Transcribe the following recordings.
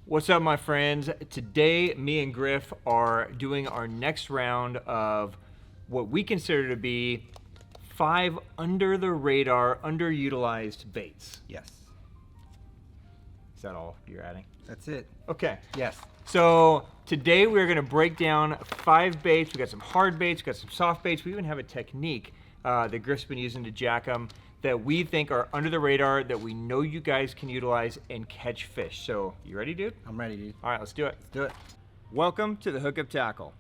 What's up, my friends? Today, me and Griff are doing our next round of what we consider to be 5 under the radar, underutilized baits. Yes. Is that all you're adding? That's it. Okay. Yes. So today we're going to break down 5 baits. We got some hard baits, we got some soft baits. We even have a technique that Griff's been using to jack them that we think are under the radar, that we know you guys can utilize and catch fish. So you ready, dude? I'm ready, dude. All right, let's do it. Let's do it. Welcome to the Hookup Tackle.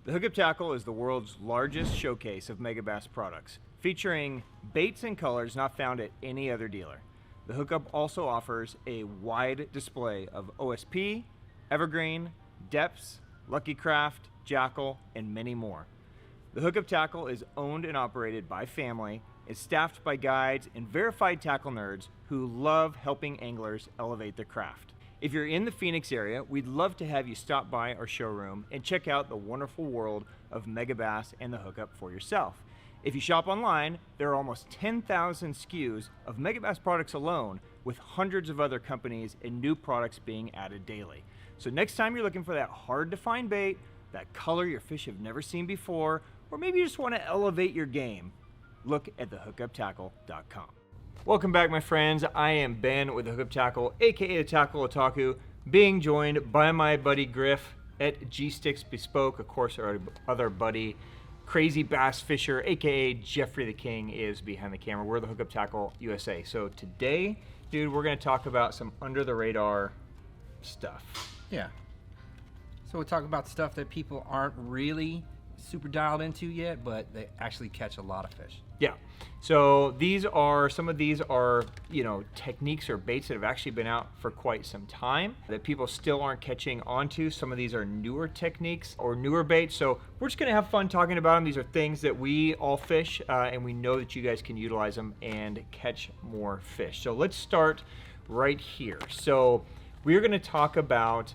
The Hookup Tackle is the world's largest showcase of Megabass products, featuring baits and colors not found at any other dealer. The Hookup also offers a wide display of OSP, Evergreen, Deps, Lucky Craft, Jackal, and many more. The Hookup Tackle is owned and operated by family, is staffed by guides and verified tackle nerds who love helping anglers elevate their craft. If you're in the Phoenix area, we'd love to have you stop by our showroom and check out the wonderful world of Megabass and the Hookup for yourself. If you shop online, there are almost 10,000 SKUs of Megabass products alone, with hundreds of other companies and new products being added daily. So next time you're looking for that hard to find bait, that color your fish have never seen before, or maybe you just want to elevate your game, look at thehookuptackle.com. Welcome back, my friends. I am Ben with the Hookup Tackle, aka the Tackle Otaku, being joined by my buddy Griff at G-Sticks Bespoke. Of course, our other buddy, Crazy Bass Fisher, aka Jeffrey the King, is behind the camera. We're the Hookup Tackle USA. So today, dude, we're going to talk about some under the radar stuff. Yeah. So we'll talk about stuff that people aren't really super dialed into yet, but they actually catch a lot of fish. Yeah. So some of these are, techniques or baits that have actually been out for quite some time that people still aren't catching onto. Some of these are newer techniques or newer baits. So we're just going to have fun talking about them. These are things that we all fish, and we know that you guys can utilize them and catch more fish. So let's start right here. So we're going to talk about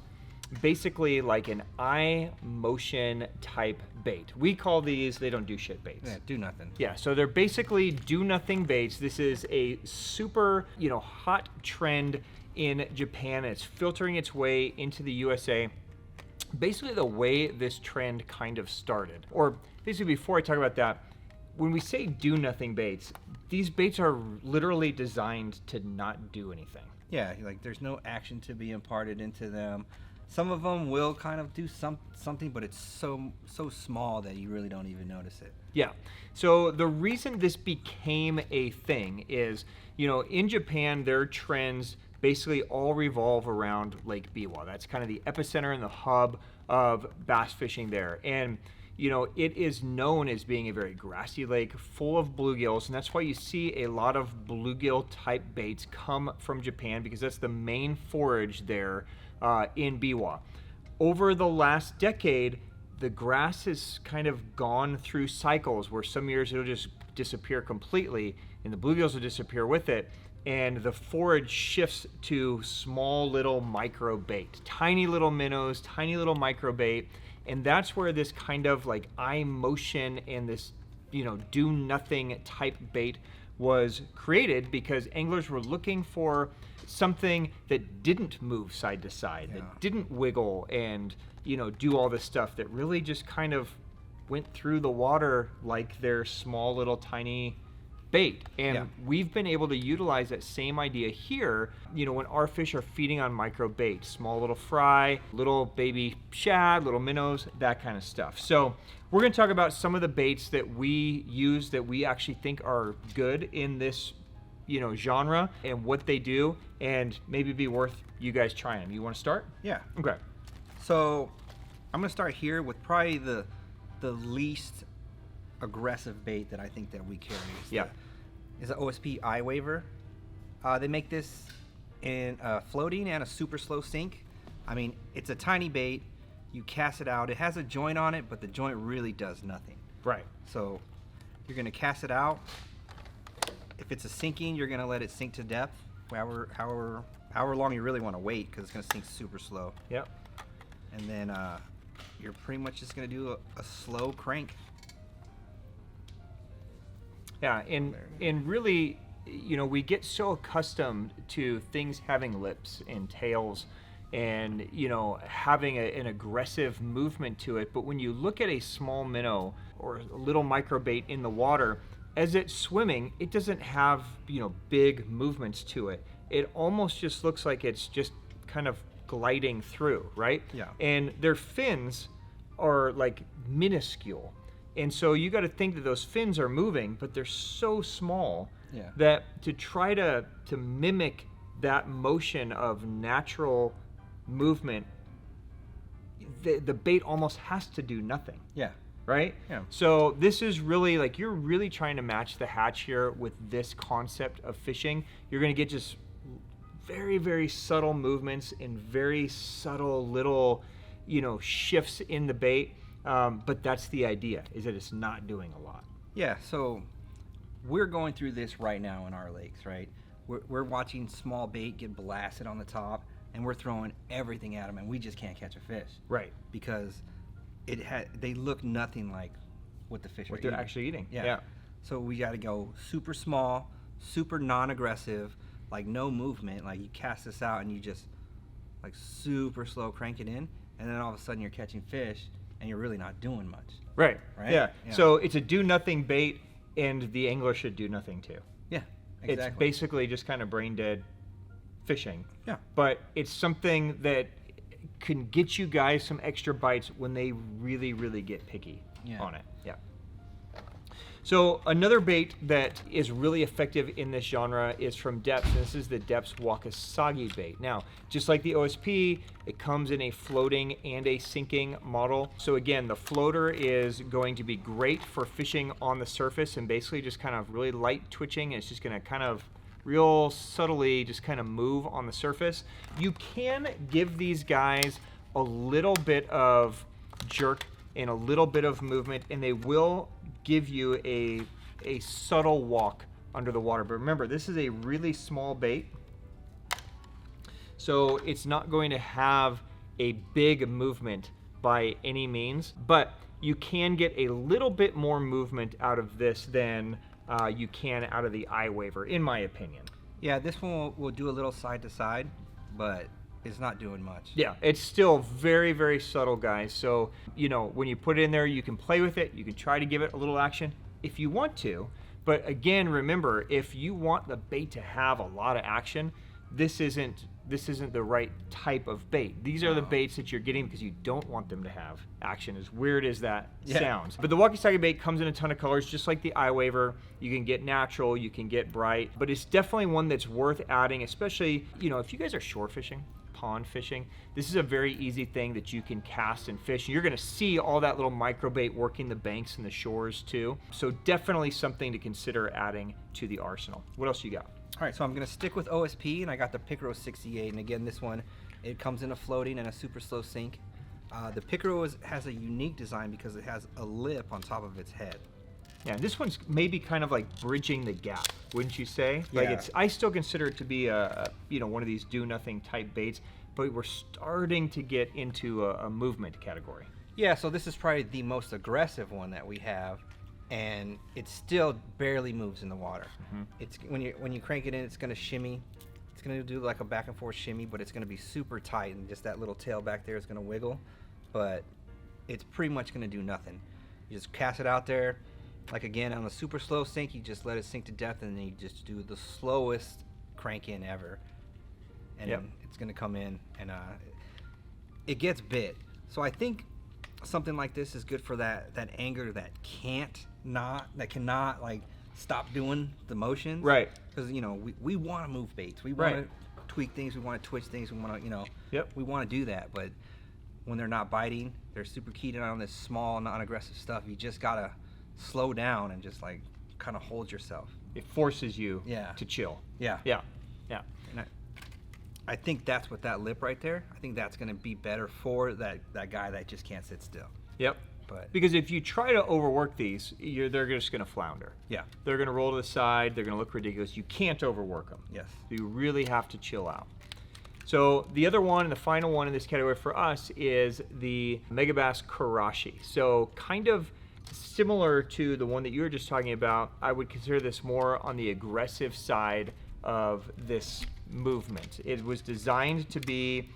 basically like an eye motion type bait. We call these, they don't do shit baits. Yeah, do nothing. Yeah, so they're basically do nothing baits. This is a super, hot trend in Japan. It's filtering its way into the USA. Basically the way this trend kind of started, or basically before I talk about that, when we say do nothing baits, these baits are literally designed to not do anything. Yeah, like there's no action to be imparted into them. Some of them will kind of do something, but it's so small that you really don't even notice it. Yeah. So the reason this became a thing is, in Japan, their trends basically all revolve around Lake Biwa. That's kind of the epicenter and the hub of bass fishing there. And, it is known as being a very grassy lake full of bluegills, and that's why you see a lot of bluegill type baits come from Japan, because that's the main forage there in Biwa. Over the last decade, the grass has kind of gone through cycles where some years it'll just disappear completely and the bluegills will disappear with it, and the forage shifts to small little micro bait, tiny little minnows, tiny little micro bait. And that's where this kind of like eye motion and this, do nothing type bait was created, because anglers were looking for something that didn't move side to side, that didn't wiggle and, do all this stuff, that really just kind of went through the water like their small little tiny bait. And we've been able to utilize that same idea here, when our fish are feeding on micro bait, small little fry, little baby shad, little minnows, that kind of stuff. So we're going to talk about some of the baits that we use that we actually think are good in this, genre, and what they do, and maybe be worth you guys trying them. You want to start? Yeah. Okay. So I'm going to start here with probably the least aggressive bait that I think that we carry. Is an OSP IWaver. They make this in floating and a super slow sink. I mean, it's a tiny bait. You cast it out. It has a joint on it, but the joint really does nothing. Right. So you're going to cast it out. If it's a sinking, you're going to let it sink to depth, however long you really want to wait, because it's going to sink super slow. Yep. And then you're pretty much just going to do a slow crank. Yeah, and really, we get so accustomed to things having lips and tails and you know, having an aggressive movement to it. But when you look at a small minnow or a little microbait in the water, as it's swimming, it doesn't have, you know, big movements to it. It almost just looks like it's just kind of gliding through, right? Yeah. And their fins are like minuscule. And so you got to think that those fins are moving, but they're so small that to try to mimic that motion of natural movement, the bait almost has to do nothing. Yeah. Right? Yeah. So this is really like, you're really trying to match the hatch here with this concept of fishing. You're going to get just very, very subtle movements and very subtle little, you know, shifts in the bait. But that's the idea, is that it's not doing a lot. Yeah, so we're going through this right now in our lakes, right? We're watching small bait get blasted on the top, and we're throwing everything at them, and we just can't catch a fish. Right. Because they look nothing like what the fish are they're actually eating. Yeah. So we got to go super small, super non-aggressive, like no movement. Like you cast this out and you just like super slow crank it in, and then all of a sudden you're catching fish and you're really not doing much. Right. Right? Yeah. Yeah. So it's a do nothing bait, and the angler should do nothing too. Yeah. Exactly. It's basically just kind of brain dead fishing. Yeah. But it's something that can get you guys some extra bites when they really, really get picky on it. Yeah. So another bait that is really effective in this genre is from Deps, and this is the Deps Wakasagi bait. Now, just like the OSP, it comes in a floating and a sinking model. So again, the floater is going to be great for fishing on the surface and basically just kind of really light twitching. It's just going to kind of real subtly just kind of move on the surface. You can give these guys a little bit of jerk and a little bit of movement, and they will give you a subtle walk under the water. But remember, this is a really small bait, so it's not going to have a big movement by any means, but you can get a little bit more movement out of this than you can out of the IWaver, in my opinion. Yeah, this one will do a little side to side, but it's not doing much. Yeah, it's still very, very subtle, guys. So, you know, when you put it in there, you can play with it. You can try to give it a little action if you want to. But again, remember, if you want the bait to have a lot of action, this isn't the right type of bait. These are the baits that you're getting because you don't want them to have action, as weird as that sounds. But the Wakasagi bait comes in a ton of colors, just like the IWaver. You can get natural, you can get bright, but it's definitely one that's worth adding, especially, you know, if you guys are shore fishing, pond fishing, this is a very easy thing that you can cast and fish. You're going to see all that little microbait working the banks and the shores too. So definitely something to consider adding to the arsenal. What else you got? All right, so I'm going to stick with OSP, and I got the Picro 68. And again, this one, it comes in a floating and a super slow sink. The Picro has a unique design because it has a lip on top of its head. Yeah, this one's maybe kind of like bridging the gap, wouldn't you say? Yeah. Like I still consider it to be a you know, one of these do nothing type baits, but we're starting to get into a movement category. Yeah, so this is probably the most aggressive one that we have, and it still barely moves in the water. Mm-hmm. It's when you crank it in, it's going to shimmy. It's going to do like a back and forth shimmy, but it's going to be super tight, and just that little tail back there is going to wiggle, but it's pretty much going to do nothing. You just cast it out there. Like again, on the super slow sink, you just let it sink to depth, and then you just do the slowest crank in ever, and then it's going to come in, and it gets bit. So I think something like this is good for that angler that cannot like stop doing the motions, right? Because you know we want to move baits, we want to tweak things, we want to twitch things, we want to, you know, we want to do that, but when they're not biting, they're super keyed in on this small, non-aggressive stuff. You just gotta slow down and just like kind of hold yourself. It forces you to chill. Yeah. And I think that's what that lip right there, I think that's going to be better for that guy that just can't sit still. Yep. But because if you try to overwork these, they're just going to flounder. Yeah. They're going to roll to the side. They're going to look ridiculous. You can't overwork them. Yes. You really have to chill out. So the other one and the final one in this category for us is the Megabass Karashi. So kind of similar to the one that you were just talking about, I would consider this more on the aggressive side of this movement. It was designed to be,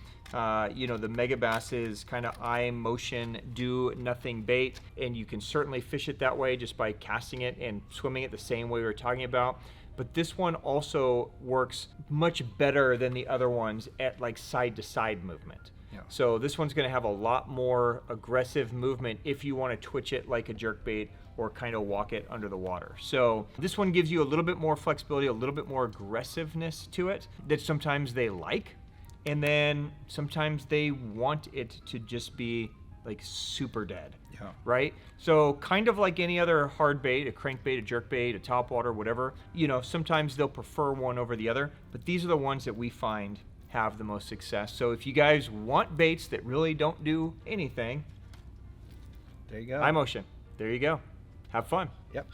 you know, the Megabass's kind of eye motion, do nothing bait, and you can certainly fish it that way just by casting it and swimming it the same way we were talking about. But this one also works much better than the other ones at like side to side movement. Yeah. So this one's going to have a lot more aggressive movement if you want to twitch it like a jerkbait or kind of walk it under the water. So this one gives you a little bit more flexibility, a little bit more aggressiveness to it that sometimes they like. And then sometimes they want it to just be like super dead. Yeah. Right? So kind of like any other hard bait, a crankbait, a jerkbait, a topwater, whatever, you know, sometimes they'll prefer one over the other, but these are the ones that we find have the most success. So if you guys want baits that really don't do anything, there you go. eye motion. There you go. Have fun. Yep.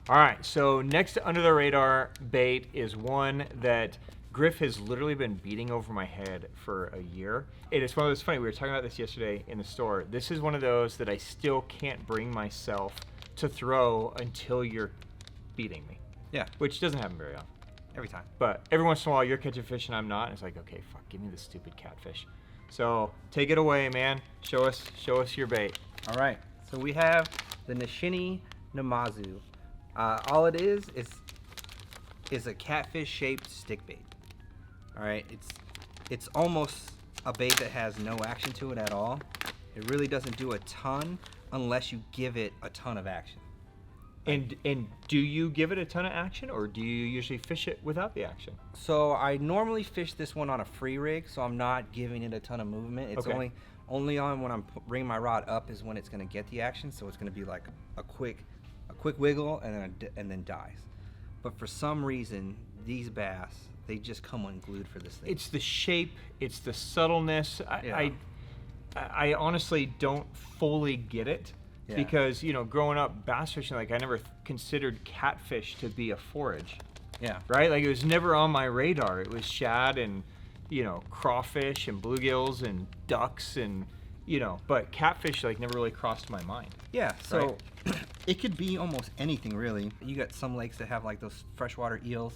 All right, so next under the radar bait is one that Griff has literally been beating over my head for a year. It is one of those, funny, we were talking about this yesterday in the store. This is one of those that I still can't bring myself to throw until you're beating me. Yeah. Which doesn't happen very often. Every time. But every once in a while you're catching fish and I'm not, and it's like, okay, fuck, give me the stupid catfish. So take it away, man. Show us your bait. All right. So we have the Nishine Namazu. All it is a catfish-shaped stick bait. All right. It's almost a bait that has no action to it at all. It really doesn't do a ton unless you give it a ton of action. And do you give it a ton of action, or do you usually fish it without the action? So I normally fish this one on a free rig, so I'm not giving it a ton of movement. It's Okay. only on when I'm bringing my rod up is when it's going to get the action. So it's going to be like a quick wiggle and then dies. But for some reason, these bass, they just come unglued for this thing. It's the shape, it's the subtleness. I honestly don't fully get it. Yeah. Because, you know, growing up bass fishing, like I never considered catfish to be a forage. Yeah. Right? Like it was never on my radar. It was shad and, you know, crawfish and bluegills and ducks and, you know, but catfish like never really crossed my mind. Yeah, so it could be almost anything really. You got some lakes that have like those freshwater eels,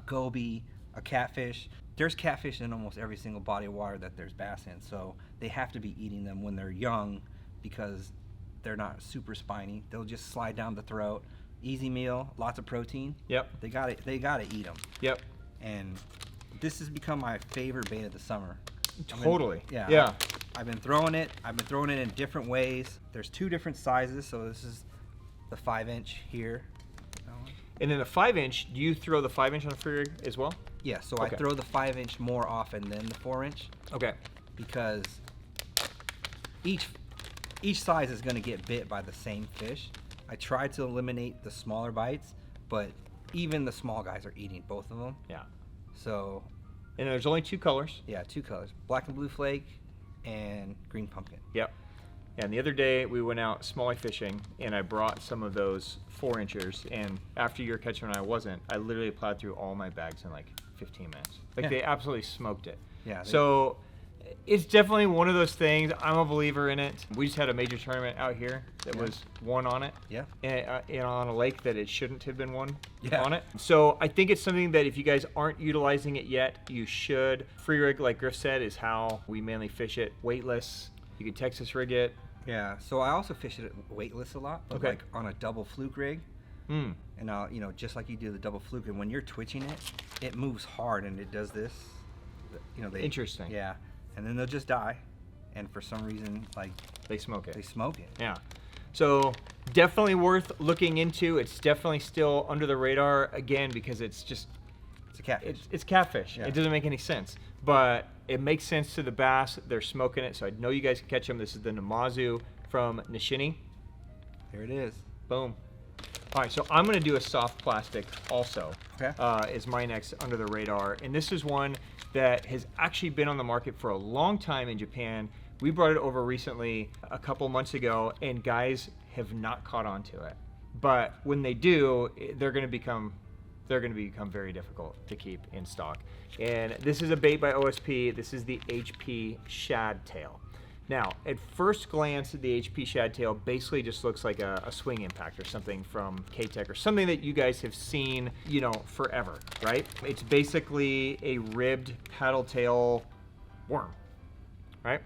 goby, a catfish. There's catfish in almost every single body of water that there's bass in, so they have to be eating them when they're young because they're not super spiny. They'll just slide down the throat. Easy meal, lots of protein. Yep. They gotta eat them. Yep. And this has become my favorite bait of the summer. Totally. Yeah. I've been throwing it. I've been throwing it in different ways. There's two different sizes. So this is the 5-inch here. And then the 5-inch, do you throw the 5-inch on a free rig as well? Yeah. So Okay. I throw the 5-inch more often than the 4-inch Okay. because each size is going to get bit by the same fish. I tried to eliminate the smaller bites, but even the small guys are eating both of them. Yeah. So And there's only two colors. yeah, two colors: black and blue flake and green pumpkin. Yep. And the other day we went out smallie fishing and I brought some of those 4-inchers, and after you were catching and I wasn't, I literally plowed through all my bags in like 15 minutes. Like Yeah. they absolutely smoked it. Yeah. So it's definitely one of those things. I'm a believer in it. We just had a major tournament out here that Yeah. was one on it. Yeah. And on a lake that it shouldn't have been one Yeah. on it. So I think it's something that if you guys aren't utilizing it yet, you should. Free rig, like Griff said, is how we mainly fish it. Weightless. You can Texas rig it. Yeah, so I also fish it weightless a lot, but Okay. like on a double fluke rig. Mm. And I'll, just like you do the double fluke, and when you're twitching it, it moves hard and it does this. Interesting. Yeah, and then they'll just die, and for some reason, like They smoke it. they smoke it. Yeah. So definitely worth looking into. It's definitely still under the radar again because it's just It's a catfish. it's catfish. Yeah. It doesn't make any sense, but it makes sense to the bass. They're smoking it, so I know you guys can catch them. This is the Namazu from Nishine. There it is. Boom. All right, so I'm going to do a soft plastic also. Okay. Is my next under the radar, and this is one that has actually been on the market for a long time in Japan. We brought it over recently, a couple months ago, and guys have not caught on to it. But when they do, they're going to become very difficult to keep in stock. And this is a bait by OSP. This is the HP Shad Tail. Now, at first glance, the HP Shadtail basically just looks like a swing impact or something from K-Tech or something that you guys have seen, you know, forever, right? It's basically a ribbed paddle tail worm, right?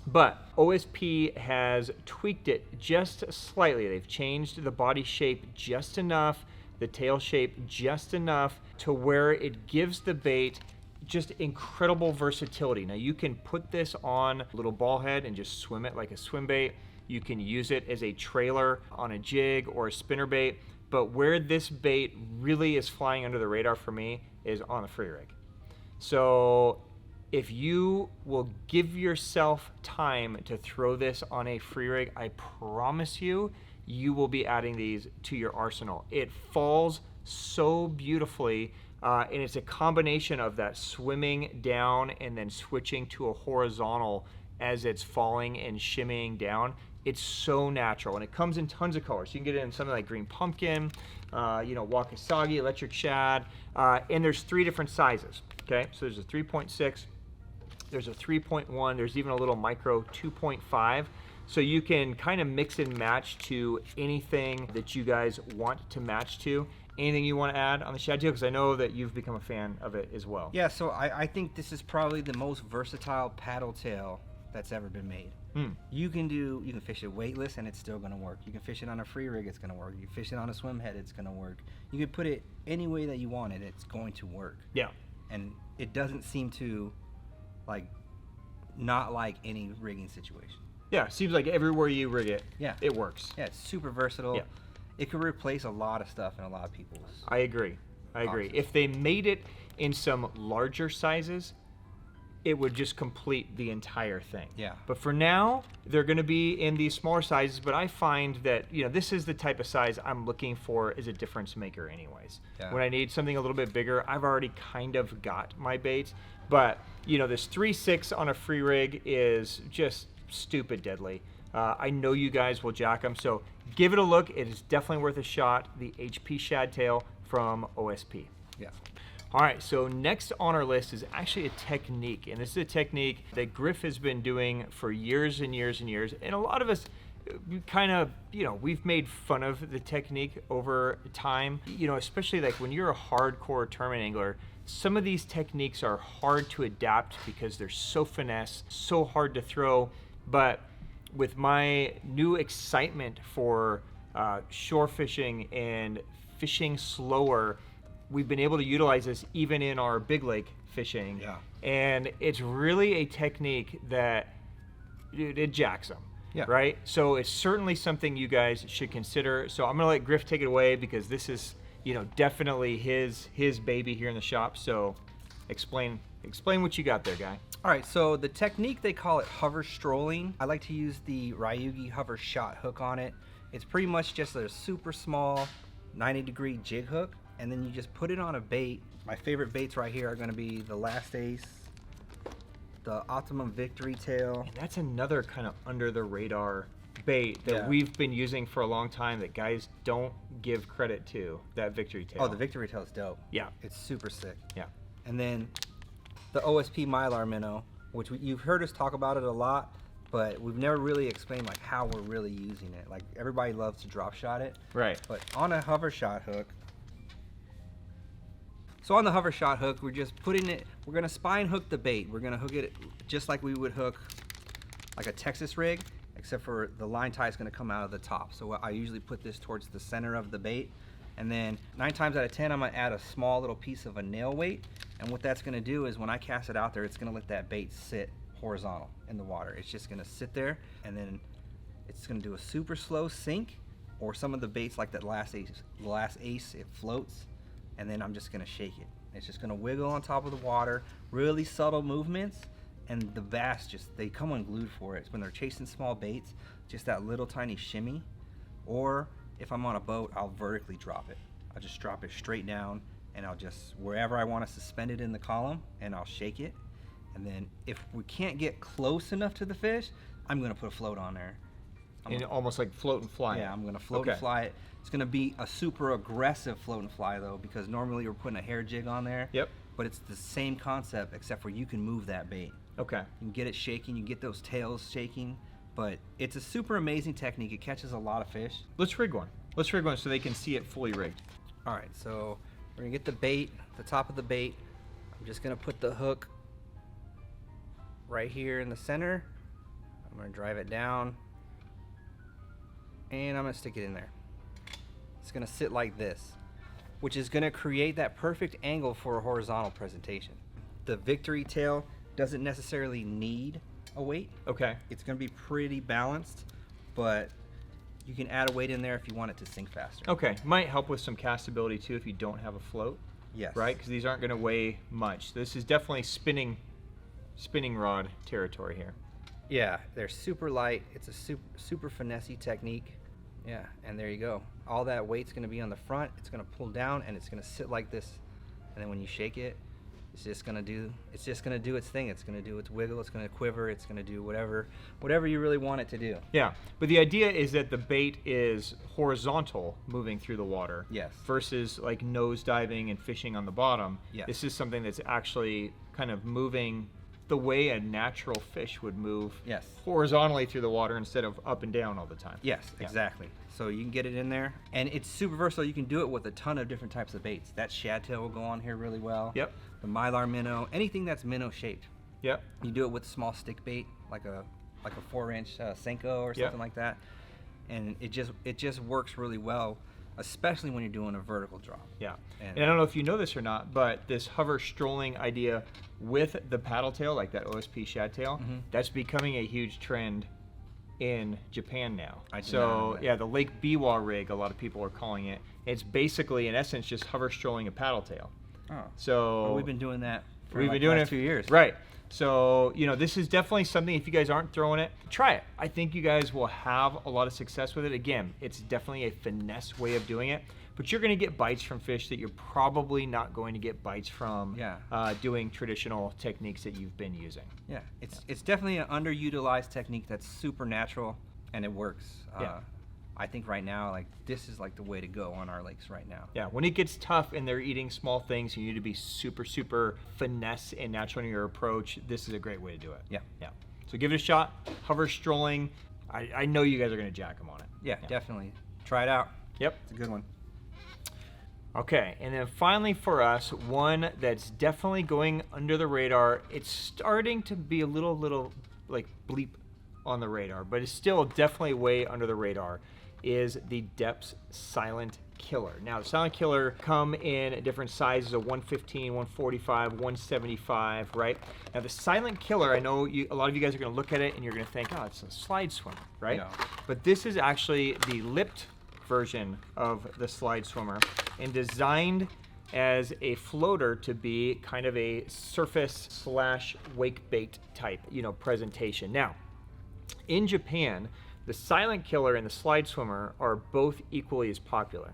But OSP has tweaked it just slightly. They've changed the body shape just enough, the tail shape just enough to where it gives the bait just incredible versatility. Now you can put this on a little ball head and just swim it like a swim bait. You can use it as a trailer on a jig or a spinner bait. But where this bait really is flying under the radar for me is on the free rig. So if you will give yourself time to throw this on a free rig, I promise you, you will be adding these to your arsenal. It falls so beautifully, and it's a combination of that swimming down and then switching to a horizontal as it's falling and shimmying down. It's so natural, and it comes in tons of colors. You can get it in something like green pumpkin, you know, Wakasagi, electric shad, and there's 3 different sizes, okay? So there's a 3.6, there's a 3.1, there's even a little micro 2.5. So you can kind of mix and match to anything that you guys want to match to. Anything you want to add on the Shad Tail? Because I know that you've become a fan of it as well. Yeah, so I think this is probably the most versatile paddle tail that's ever been made. You can fish it weightless and it's still going to work. You can fish it on a free rig, it's going to work. You can fish it on a swim head, it's going to work. You can put it any way that you want it, it's going to work. Yeah. And it doesn't seem to not like any rigging situation. Yeah, seems like everywhere you rig it, yeah, it works. Yeah, it's super versatile. Yeah. It could replace a lot of stuff in a lot of people's. I agree. I agree. If they made it in some larger sizes, it would just complete the entire thing. Yeah. But for now, they're going to be in these smaller sizes, but I find that, you know, this is the type of size I'm looking for as a difference maker anyways. Yeah. When I need something a little bit bigger, I've already kind of got my baits, but, you know, this 3.6 on a free rig is just stupid deadly. I know you guys will jack them, so give it a look. It is definitely worth a shot. The HP Shadtail from OSP. Yeah. All right, so next on our list is actually a technique, and this is a technique that Griff has been doing for years and years and years, and a lot of us kind of, you know, we've made fun of the technique over time, you know, especially like when you're a hardcore tournament angler. Some of these techniques are hard to adapt because they're so finesse, so hard to throw, but with my new excitement for shore fishing and fishing slower, we've been able to utilize this even in our big lake fishing. Yeah. And it's really a technique that it jacks them. Yeah. Right? So it's certainly something you guys should consider. So I'm going to let Griff take it away because this is, you know, definitely his baby here in the shop. So explain what you got there, guy. All right, so the technique, they call it hover strolling. I like to use the Ryugi hover shot hook on it. It's pretty much just a super small 90-degree jig hook, and then you just put it on a bait. My favorite baits right here are going to be the Last Ace, the Optimum Victory Tail. And that's another kind of under the radar bait that we've been using for a long time that guys don't give credit to, that Victory Tail. Oh, the Victory Tail is dope. Yeah. It's super sick. Yeah. And then the OSP Mylar Minnow, which you've heard us talk about it a lot, but we've never really explained like how we're really using it. Like everybody loves to drop shot it. Right. But on a hover shot hook, so on the hover shot hook, we're just putting it, we're gonna spine hook the bait. We're gonna hook it just like we would hook like a Texas rig, except for the line tie is gonna come out of the top. So I usually put this towards the center of the bait. And then 9 times out of 10, I'm gonna add a small little piece of a nail weight. And what that's gonna do is when I cast it out there, it's gonna let that bait sit horizontal in the water. It's just gonna sit there, and then it's gonna do a super slow sink, or some of the baits like that Last Ace, it floats, and then I'm just gonna shake it. It's just gonna wiggle on top of the water, really subtle movements, and the bass they come unglued for it. When they're chasing small baits, just that little tiny shimmy, or if I'm on a boat, I'll vertically drop it. I'll just drop it straight down, and I'll just, wherever I want to suspend it in the column, and I'll shake it. And then if we can't get close enough to the fish, I'm going to put a float on there. Almost like float and fly. Yeah, I'm going to float and fly it. It's going to be a super aggressive float and fly, though, because normally we're putting a hair jig on there. Yep. But it's the same concept, except for you can move that bait. Okay. You can get it shaking, you get those tails shaking, but it's a super amazing technique. It catches a lot of fish. Let's rig one. Let's rig one so they can see it fully rigged. All right, so we're gonna get the bait, the top of the bait. I'm just gonna put the hook right here in the center. I'm gonna drive it down, and I'm gonna stick it in there. It's gonna sit like this, which is gonna create that perfect angle for a horizontal presentation. The Victory tail doesn't necessarily need a weight. Okay. It's gonna be pretty balanced, but you can add a weight in there if you want it to sink faster. Okay. Might help with some castability too if you don't have a float. Yes. Right? Because these aren't going to weigh much. This is definitely spinning rod territory here. Yeah, they're super light. It's a super finessey technique. Yeah, and there you go. All that weight's going to be on the front. It's going to pull down and it's going to sit like this. And then when you shake it, it's just going to do its thing. It's going to do its wiggle. It's going to quiver. It's going to do whatever you really want it to do. Yeah, but the idea is that the bait is horizontal, moving through the water. Yes. Versus like nose diving and fishing on the bottom. Yes. This is something that's actually kind of moving the way a natural fish would move. Yes. Horizontally through the water instead of up and down all the time. Yes, Yeah. exactly. So you can get it in there, and it's super versatile. You can do it with a ton of different types of baits. That Shad Tail will go on here really well. Yep. The Mylar Minnow, anything that's minnow shaped. Yep. You do it with small stick bait, like a 4-inch Senko or something Yep. like that, and it just works really well, especially when you're doing a vertical drop. Yeah. And- And I don't know if you know this or not, but this hover strolling idea with the paddle tail, like that OSP Shadtail, that's becoming a huge trend in Japan now. I did not know So that. yeah, the Lake Biwa rig, a lot of people are calling it. It's basically, in essence, just hover strolling a paddle tail. Oh. So Well, we've been doing that for we've like been doing last it 2 years. right. So this is definitely something. If you guys aren't throwing it, try it. I think you guys will have a lot of success with it. Again, it's definitely a finesse way of doing it, but you're going to get bites from fish that you're probably not going to get bites from. Yeah. Doing traditional techniques that you've been using. Yeah, it's definitely an underutilized technique that's super natural, and it works. Yeah. I think right now, like, this is like the way to go on our lakes right now. Yeah, when it gets tough and they're eating small things, you need to be super, super finesse and natural in your approach. This is a great way to do it. Yeah. Yeah. So give it a shot. Hover strolling. I know you guys are going to jack them on it. Yeah, definitely. Try it out. Yep. It's a good one. Okay, and then finally for us, one that's definitely going under the radar. It's starting to be a little like bleep on the radar, but it's still definitely way under the radar, is the Deps Silent Killer. Now, the Silent Killer come in different sizes of 115, 145, 175, right? Now, the Silent Killer, I know a lot of you guys are going to look at it and you're going to think, oh, it's a slide swimmer, right? Yeah. But this is actually the lipped version of the slide swimmer and designed as a floater to be kind of a surface / wake bait type, presentation. Now, in Japan, the Silent Killer and the slide swimmer are both equally as popular,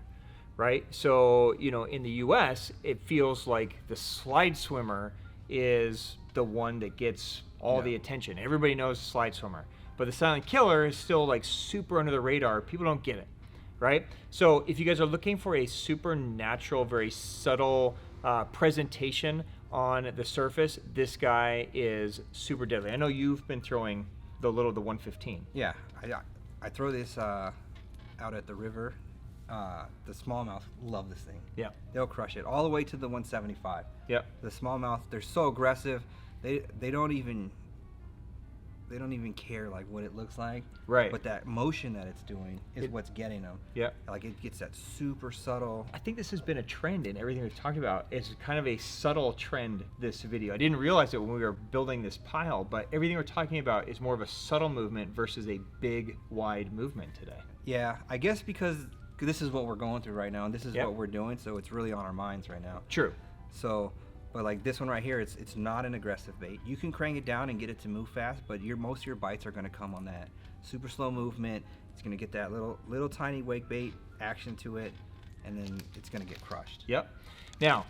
right? So, in the US, it feels like the slide swimmer is the one that gets all the attention. Everybody knows the slide swimmer. But the Silent Killer is still like super under the radar. People don't get it, right? So if you guys are looking for a supernatural, very subtle presentation on the surface, this guy is super deadly. I know you've been throwing the 115. Yeah, I throw this out at the river. The smallmouth love this thing. Yeah. They'll crush it all the way to the 175. Yep. The smallmouth, they're so aggressive. They don't even care like what it looks like. Right. But that motion that it's doing is what's getting them. Yep. Like it gets that super subtle. I think this has been a trend in everything we've talked about. It's kind of a subtle trend, this video. I didn't realize it when we were building this pile, but everything we're talking about is more of a subtle movement versus a big, wide movement today. Yeah, I guess because this is what we're going through right now, and this is Yep. what we're doing, so it's really on our minds right now. True. So, but like this one right here, it's not an aggressive bait. You can crank it down and get it to move fast, but most of your bites are going to come on that super slow movement. It's going to get that little tiny wake bait action to it, and then it's going to get crushed. Yep. Now,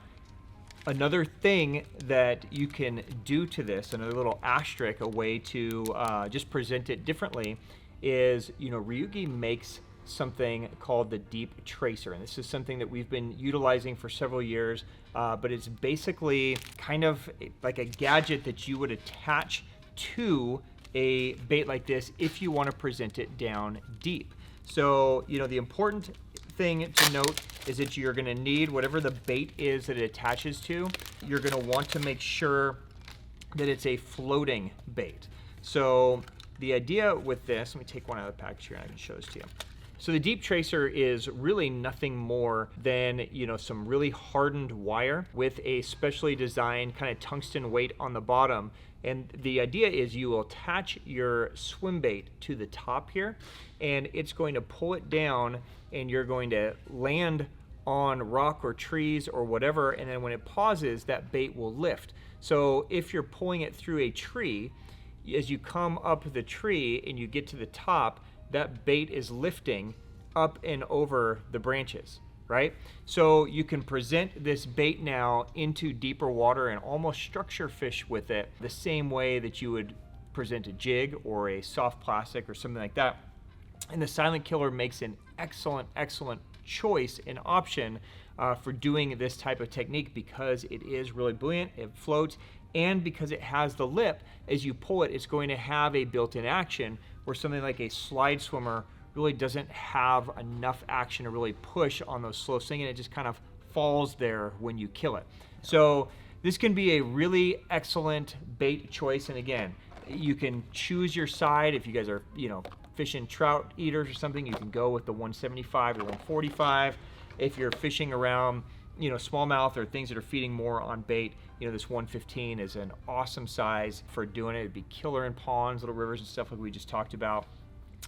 another thing that you can do to this, another little asterisk, a way to just present it differently, is Ryugi makes something called the Deep Tracer, and this is something that we've been utilizing for several years, but it's basically kind of like a gadget that you would attach to a bait like this if you want to present it down deep. So, you know, the important thing to note is that you're going to need whatever the bait is that it attaches to. You're going to want to make sure that it's a floating bait. So the idea with this, let me take one out of the package here and I can show this to you. So the deep tracer is really nothing more than, you know, some really hardened wire with a specially designed kind of tungsten weight on the bottom. And the idea is you will attach your swim bait to the top here, and it's going to pull it down, and you're going to land on rock or trees or whatever, and then when it pauses, that bait will lift. So if you're pulling it through a tree, as you come up the tree and you get to the top, that bait is lifting up and over the branches, right? So you can present this bait now into deeper water and almost structure fish with it the same way that you would present a jig or a soft plastic or something like that. And the Silent Killer makes an excellent, excellent choice and option for doing this type of technique because it is really buoyant, it floats, and because it has the lip, as you pull it, it's going to have a built-in action where something like a slide swimmer really doesn't have enough action to really push on those slow singing. It just kind of falls there when you kill it. So this can be a really excellent bait choice. And again, you can choose your side. If you guys are, you know, fishing trout eaters or something, you can go with the 175 or 145. If you're fishing around, you know, smallmouth or things that are feeding more on bait, you know, this 115 is an awesome size for doing it. It'd be killer in ponds, little rivers and stuff like we just talked about.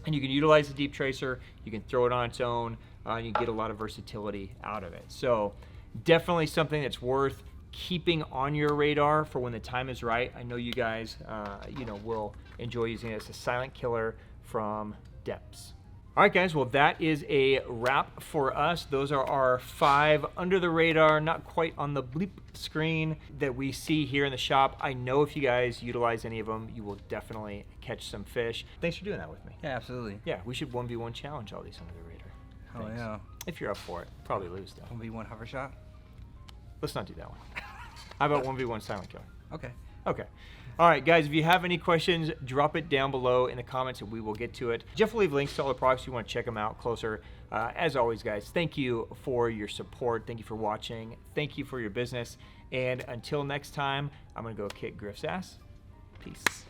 And you can utilize the deep tracer, you can throw it on its own, and you get a lot of versatility out of it. So definitely something that's worth keeping on your radar for when the time is right. I know you guys, you know, will enjoy using it. It's a Silent Killer from Deps. All right, guys, well, that is a wrap for us. Those are our 5 under the radar, not quite on the bleep screen that we see here in the shop. I know if you guys utilize any of them, you will definitely catch some fish. Thanks for doing that with me. Yeah, absolutely. Yeah, we should 1v1 challenge all these under the radar. Oh, Thanks. yeah. If you're up for it. Probably lose, though. 1v1 hover shot? Let's not do that one. How about 1v1 Silent Killer? Okay. Okay. All right, guys, if you have any questions, drop it down below in the comments and we will get to it. Jeff will leave links to all the products if you want to check them out closer. As always, guys, thank you for your support. Thank you for watching. Thank you for your business. And until next time, I'm going to go kick Griff's ass. Peace.